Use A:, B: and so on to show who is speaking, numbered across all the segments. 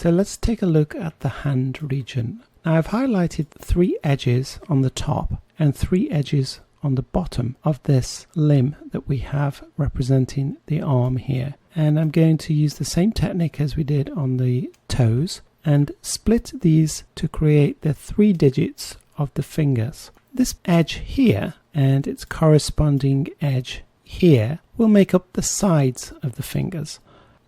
A: So let's take a look at the hand region. Now I've highlighted 3 edges on the top and 3 edges on the bottom of this limb that we have representing the arm here. And I'm going to use the same technique as we did on the toes and split these to create the 3 digits of the fingers. This edge here and its corresponding edge here will make up the sides of the fingers.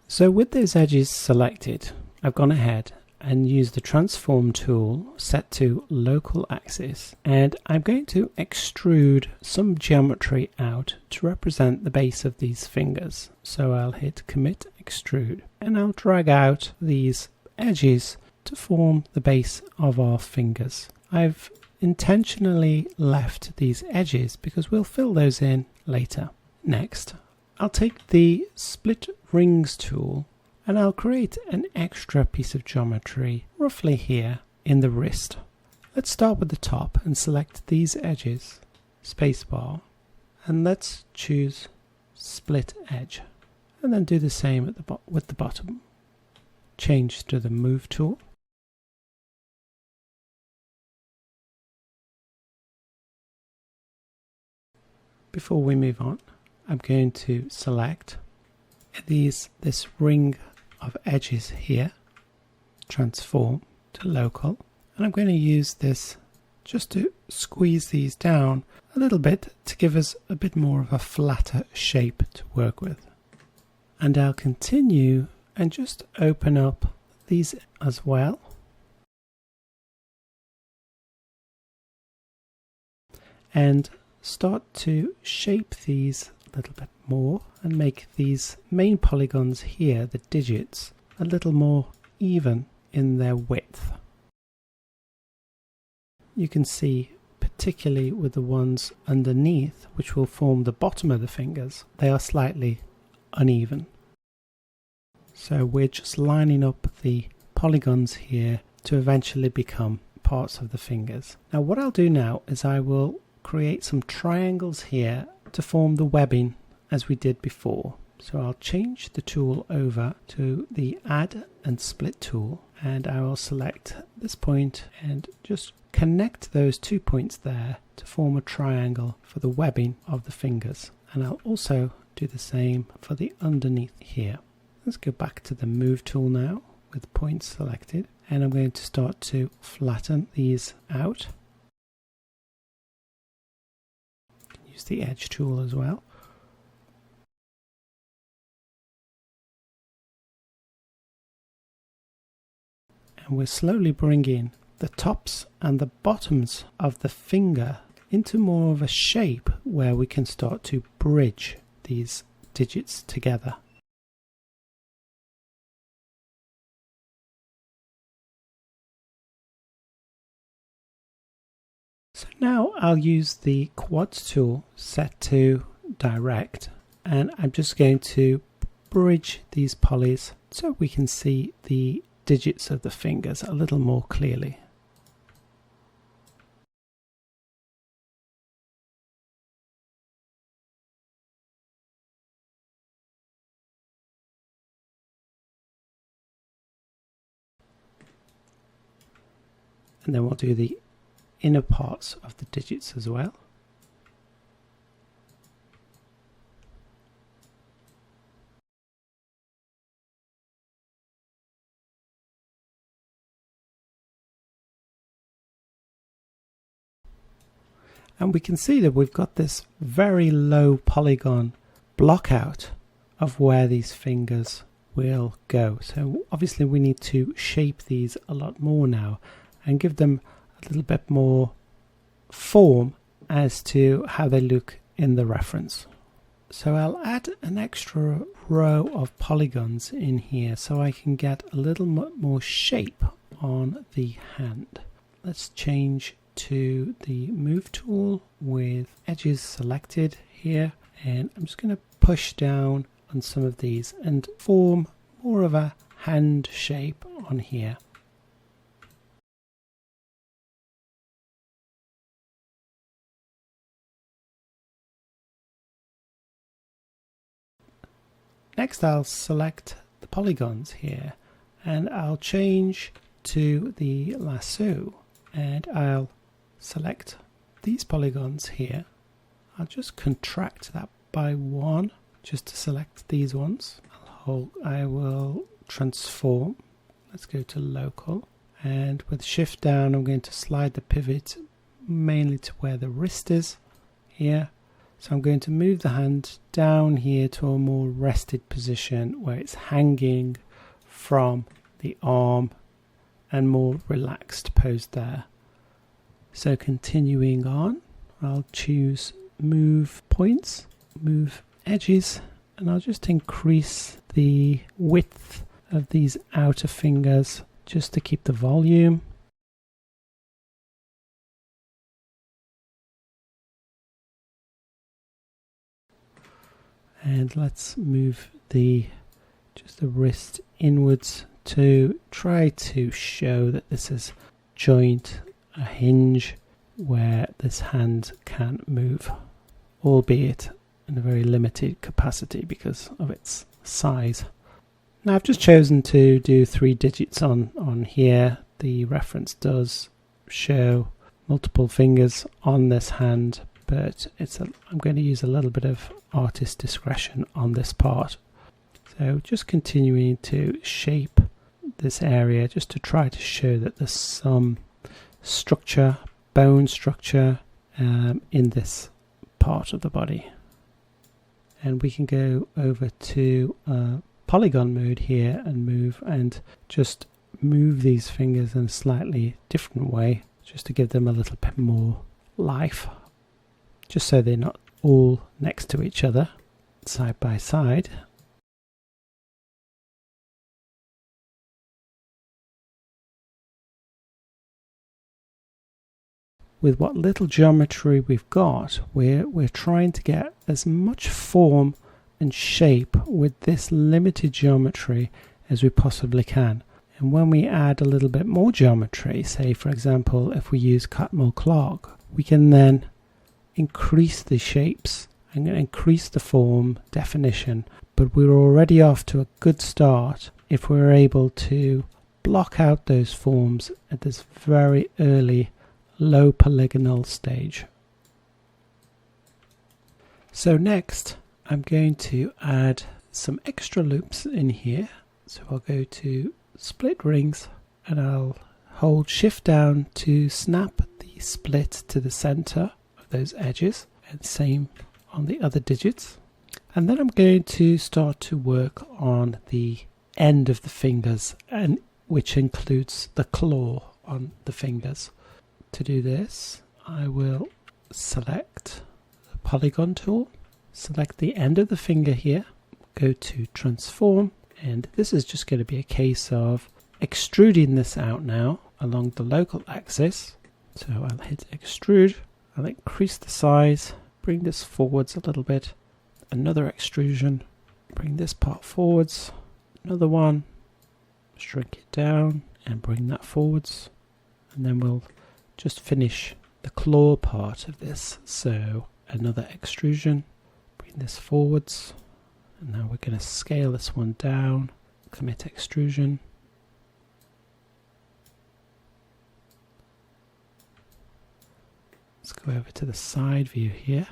A: So with those edges selected, I've gone ahead and used the transform tool set to local axis, and I'm going to extrude some geometry out to represent the base of these fingers. So I'll hit commit extrude and I'll drag out these edges to form the base of our fingers. I've intentionally left these edges because we'll fill those in later. Next, I'll take the split rings tool and I'll create an extra piece of geometry roughly here in the wrist. Let's start with the top and select these edges, spacebar, and let's choose split edge, and then do the same at with the bottom. Change to the move tool. Before we move on, I'm going to select this ring of edges here, transform to local, and I'm going to use this just to squeeze these down a little bit to give us a bit more of a flatter shape to work with. And I'll continue and just open up these as well. And start to shape these a little bit more and make these main polygons here, the digits, a little more even in their width. You can see, particularly with the ones underneath, which will form the bottom of the fingers, they are slightly uneven. So we're just lining up the polygons here to eventually become parts of the fingers. Now what I'll do now is I will create some triangles here to form the webbing as we did before. So I'll change the tool over to the add and split tool, and I will select this point and just connect those 2 points there to form a triangle for the webbing of the fingers. And I'll also do the same for the underneath here. Let's go back to the move tool now with points selected, and I'm going to start to flatten these out. Use the edge tool as well. And we're slowly bringing the tops and the bottoms of the finger into more of a shape where we can start to bridge these digits together. So now I'll use the quads tool set to direct, and I'm just going to bridge these polys so we can see the digits of the fingers a little more clearly. And then we'll do the inner parts of the digits as well. And we can see that we've got this very low polygon block out of where these fingers will go. So obviously we need to shape these a lot more now and give them a little bit more form as to how they look in the reference. So I'll add an extra row of polygons in here so I can get a little more shape on the hand. Let's change to the move tool with edges selected here, and I'm just going to push down on some of these and form more of a hand shape on here. Next I'll select the polygons here and I'll change to the lasso, and I'll select these polygons here. I'll just contract that by 1 just to select these ones. I will transform. Let's go to local, and with shift down I'm going to slide the pivot mainly to where the wrist is here. So I'm going to move the hand down here to a more rested position where it's hanging from the arm and more relaxed pose there. So continuing on, I'll choose move points, move edges, and I'll just increase the width of these outer fingers just to keep the volume. And let's move just the wrist inwards to try to show that this is joint, a hinge where this hand can move, albeit in a very limited capacity because of its size. Now I've just chosen to do 3 digits on here. The reference does show multiple fingers on this hand, but I'm going to use a little bit of artist discretion on this part. So just continuing to shape this area just to try to show that there's some structure, bone structure in this part of the body. And we can go over to polygon mode here and just move these fingers in a slightly different way just to give them a little bit more life, just so they're not all next to each other side by side. With what little geometry we've got, we're trying to get as much form and shape with this limited geometry as we possibly can. And when we add a little bit more geometry, say for example if we use Catmull Clark, we can then increase the shapes and increase the form definition, but we're already off to a good start if we're able to block out those forms at this very early low polygonal stage. So next I'm going to add some extra loops in here. So I'll go to split rings and I'll hold shift down to snap the split to the center of those edges, and same on the other digits. And then I'm going to start to work on the end of the fingers, and which includes the claw on the fingers. To do this, I will select the polygon tool, select the end of the finger here, go to transform, and this is just going to be a case of extruding this out now along the local axis. So I'll hit extrude, I'll increase the size, bring this forwards a little bit, another extrusion, bring this part forwards, another one, shrink it down and bring that forwards, and then we'll just finish the claw part of this. So another extrusion, bring this forwards, and now we're going to scale this one down, commit extrusion, let's go over to the side view here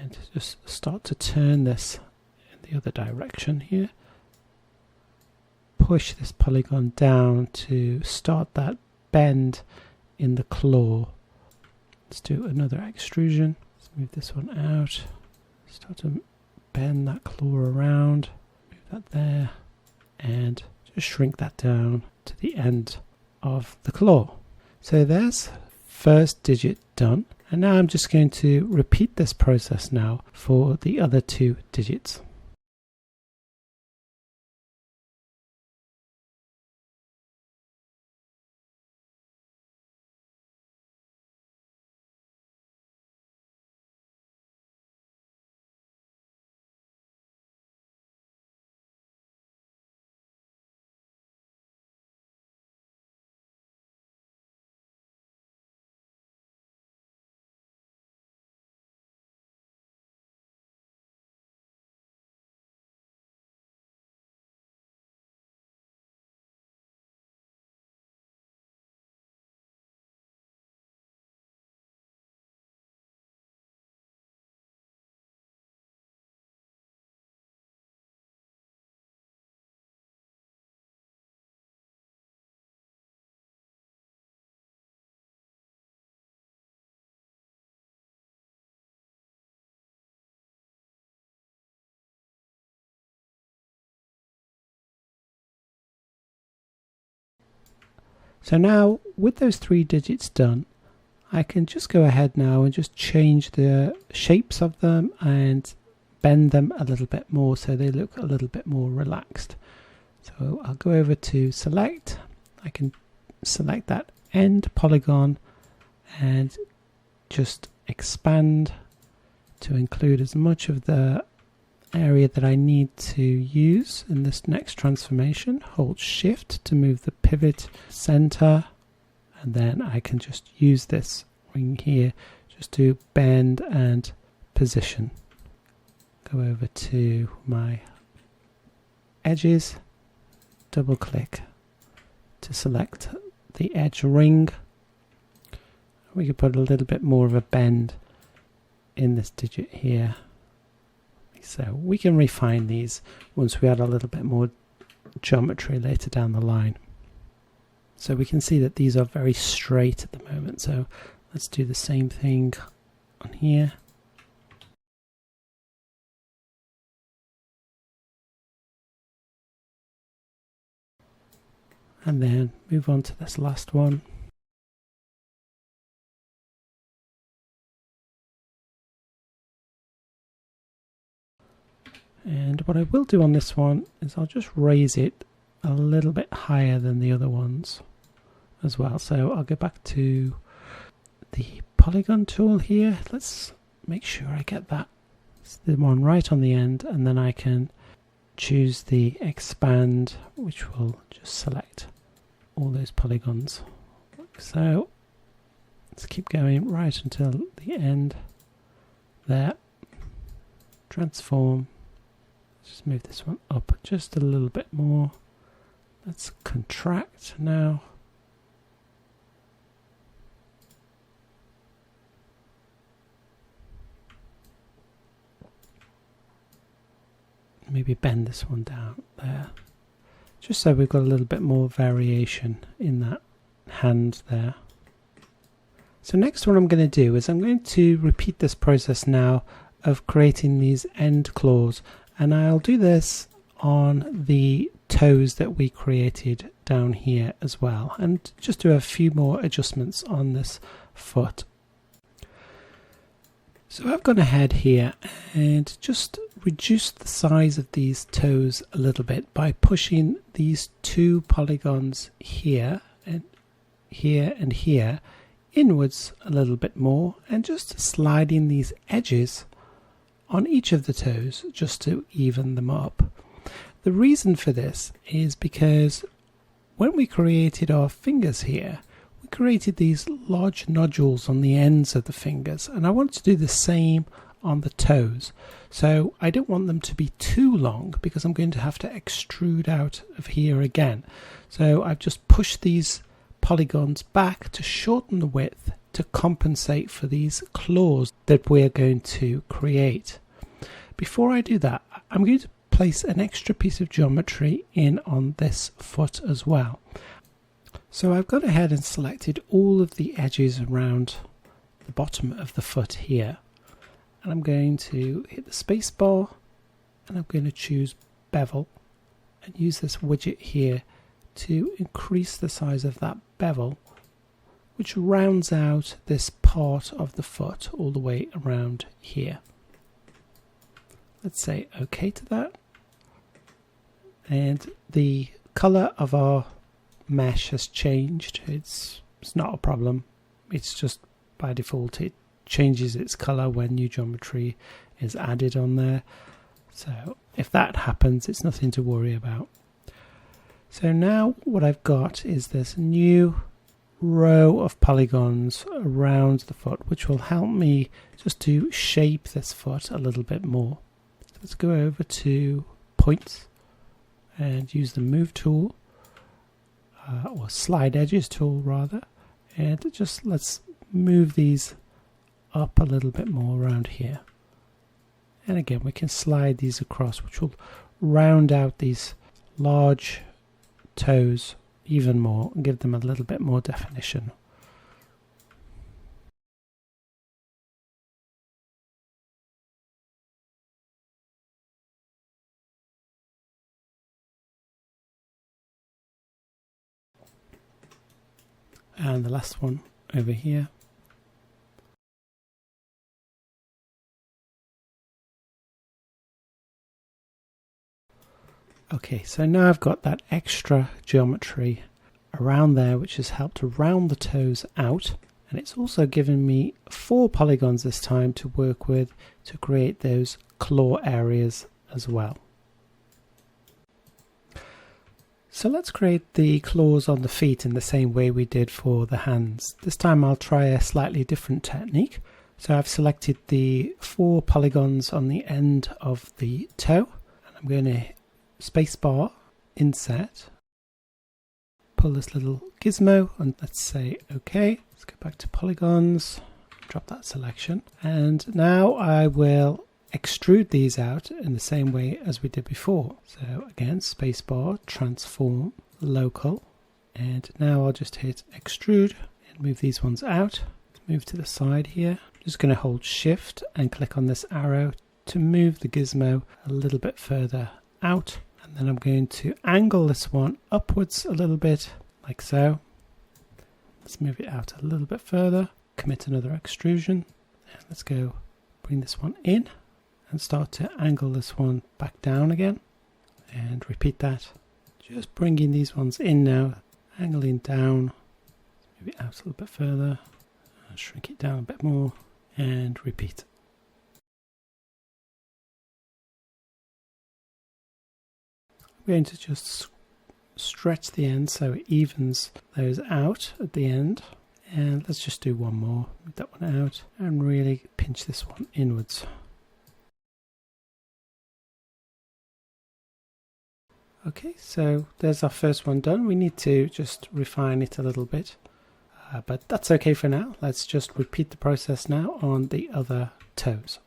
A: and just start to turn this in the other direction here, push this polygon down to start that bend in the claw. Let's do another extrusion, let's move this one out, start to bend that claw around, move that there, and just shrink that down to the end of the claw. So there's first digit done, and now I'm just going to repeat this process now for the other 2 digits. So now with those 3 digits done, I can just go ahead now and just change the shapes of them and bend them a little bit more so they look a little bit more relaxed. So I'll go over to select. I can select that end polygon and just expand to include as much of the area that I need to use in this next transformation. Hold shift to move the pivot center, and then I can just use this ring here just to bend and position. Go over to my edges, double click to select the edge ring. We could put a little bit more of a bend in this digit here. So we can refine these once we add a little bit more geometry later down the line. So we can see that these are very straight at the moment. So let's do the same thing on here. And then move on to this last one. And what I will do on this one is I'll just raise it a little bit higher than the other ones as well. So I'll go back to the polygon tool here. Let's make sure I get that. It's the one right on the end, and then I can choose the expand, which will just select all those polygons. So let's keep going right until the end there. Transform. Just move this one up just a little bit more. Let's contract now. Maybe bend this one down there. Just so we've got a little bit more variation in that hand there. So next what I'm going to do is I'm going to repeat this process now of creating these end claws. And I'll do this on the toes that we created down here as well, and just do a few more adjustments on this foot. So I've gone ahead here and just reduced the size of these toes a little bit by pushing these 2 polygons here and here and here inwards a little bit more, and just sliding these edges on each of the toes just to even them up. The reason for this is because when we created our fingers here, we created these large nodules on the ends of the fingers, and I want to do the same on the toes. So I don't want them to be too long because I'm going to have to extrude out of here again. So I've just pushed these polygons back to shorten the width to compensate for these claws that we're going to create. Before I do that, I'm going to place an extra piece of geometry in on this foot as well. So I've gone ahead and selected all of the edges around the bottom of the foot here, and I'm going to hit the space bar and I'm going to choose bevel and use this widget here to increase the size of that bevel, which rounds out this part of the foot all the way around here. Let's say OK to that. And the color of our mesh has changed. It's not a problem. It's just by default it changes its color when new geometry is added on there. So if that happens, it's nothing to worry about. So now what I've got is this new row of polygons around the foot, which will help me just to shape this foot a little bit more. So let's go over to points and use the move tool, or slide edges tool rather, and just let's move these up a little bit more around here. And again, we can slide these across, which will round out these large toes even more and give them a little bit more definition. and the last one over here. Okay, so now I've got that extra geometry around there, which has helped to round the toes out, and it's also given me 4 polygons this time to work with to create those claw areas as well. So let's create the claws on the feet in the same way we did for the hands. This time I'll try a slightly different technique. So I've selected the 4 polygons on the end of the toe, and I'm going to spacebar, inset, pull this little gizmo, and let's say OK. Let's go back to polygons, drop that selection, and now I will extrude these out in the same way as we did before. So again, spacebar, transform, local, and now I'll just hit extrude and move these ones out. Let's move to the side here. I'm just going to hold shift and click on this arrow to move the gizmo a little bit further out, and then I'm going to angle this one upwards a little bit like so. Let's move it out a little bit further, commit another extrusion, and let's go bring this one in and start to angle this one back down again, and repeat that. Just bringing these ones in now, angling down, move it out a little bit further, and shrink it down a bit more, and repeat. I'm going to just stretch the end so it evens those out at the end, and let's just do one more. Move that one out and really pinch this one inwards. Okay, so there's our first one done. We need to just refine it a little bit, but that's okay for now. Let's just repeat the process now on the other toes.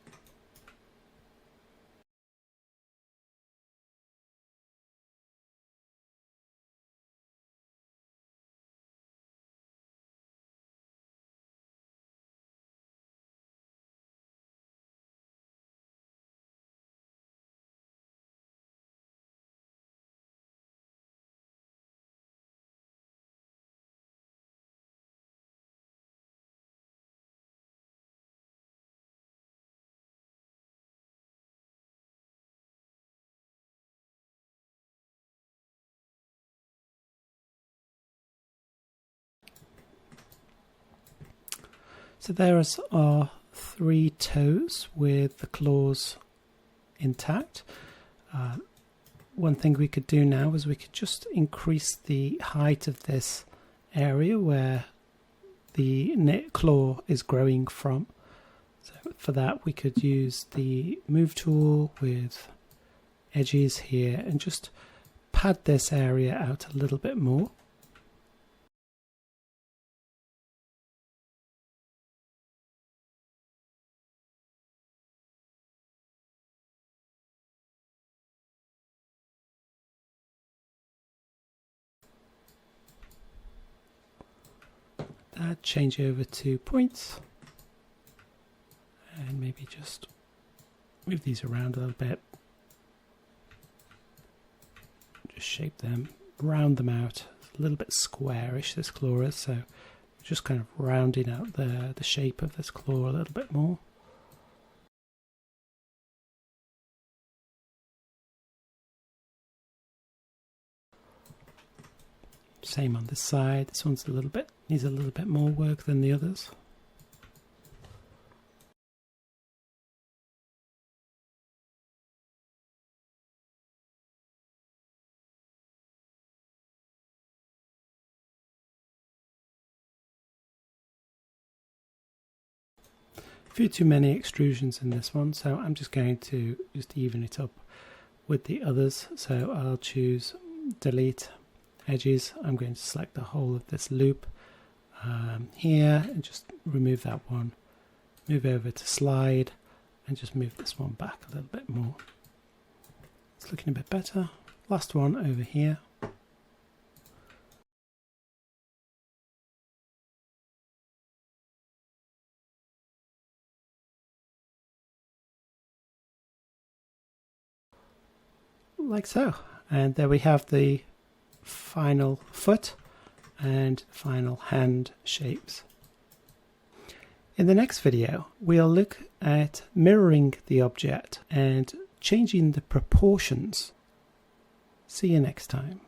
A: So there's our 3 toes with the claws intact. One thing we could do now is we could just increase the height of this area where the claw is growing from. So for that we could use the move tool with edges here and just pad this area out a little bit more. Change over to points and maybe just move these around a little bit, just shape them, round them out. It's a little bit squarish, this claw is, so just kind of rounding out the shape of this claw a little bit more. Same on this side. This one's needs a little bit more work than the others. A few too many extrusions in this one, so I'm just going to just even it up with the others. So I'll choose delete edges. I'm going to select the whole of this loop here and just remove that one, move over to slide and just move this one back a little bit more. It's looking a bit better. Last one over here. Like so, and there we have the final foot, and final hand shapes. In the next video, we'll look at mirroring the object and changing the proportions. See you next time.